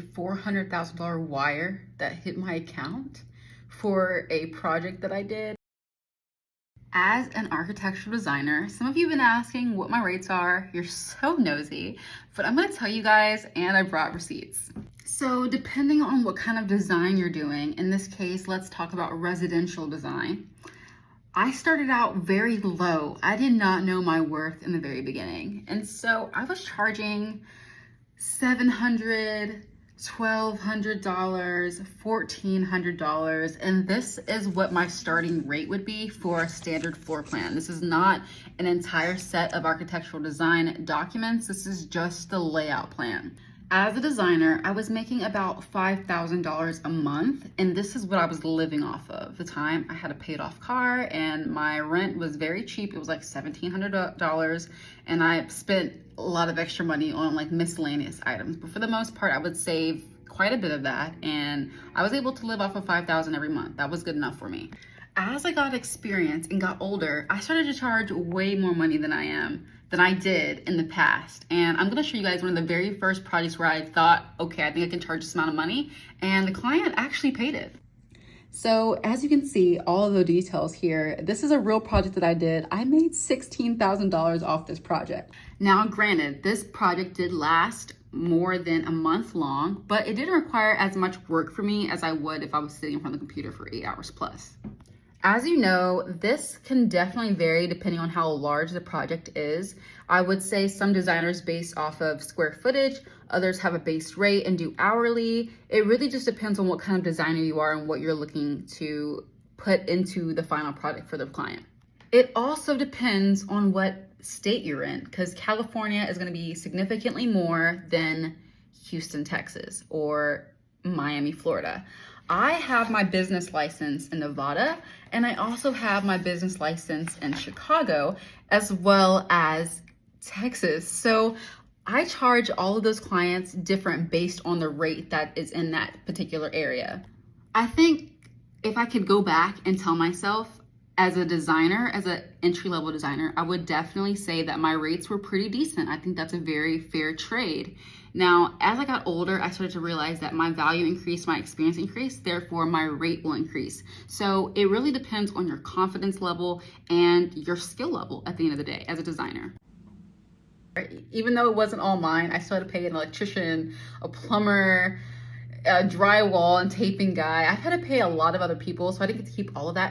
$400,000 wire that hit my account for a project that I did. As an architectural designer, some of you have been asking what my rates are. You're so nosy, but I'm gonna tell you guys, and I brought receipts. So depending on what kind of design you're doing, in this case, let's talk about residential design. I started out very low. I did not know my worth in the very beginning. And so I was charging $700, $1,200, $1,400, and this is what my starting rate would be for a standard floor plan. This is not an entire set of architectural design documents. This is just the layout plan. As a designer, I was making about $5,000 a month, and this is what I was living off of. At the time, I had a paid off car, and my rent was very cheap. It was like $1,700, and I spent a lot of extra money on like miscellaneous items. But for the most part, I would save quite a bit of that, and I was able to live off of $5,000 every month. That was good enough for me. As I got experience and got older, I started to charge way more money than I did in the past. And I'm gonna show you guys one of the very first projects where I thought, okay, I think I can charge this amount of money, and the client actually paid it. So as you can see, all of the details here, this is a real project that I did. I made $16,000 off this project. Now, granted, this project did last more than a month long, but it didn't require as much work for me as I would if I was sitting in front of the computer for 8 hours plus. As you know, this can definitely vary depending on how large the project is. I would say some designers base off of square footage, others have a base rate and do hourly. It really just depends on what kind of designer you are and what you're looking to put into the final product for the client. It also depends on what state you're in, because California is going to be significantly more than Houston, Texas, or Miami, Florida. I have my business license in Nevada, and I also have my business license in Chicago, as well as Texas. So I charge all of those clients different based on the rate that is in that particular area. I think if I could go back and tell myself, as a designer, as an entry-level designer, I would definitely say that my rates were pretty decent. I think that's a very fair trade. Now, as I got older, I started to realize that my value increased, my experience increased, therefore my rate will increase. So it really depends on your confidence level and your skill level at the end of the day as a designer. Even though it wasn't all mine, I still had to pay an electrician, a plumber, a drywall and taping guy. I've had to pay a lot of other people, so I didn't get to keep all of that.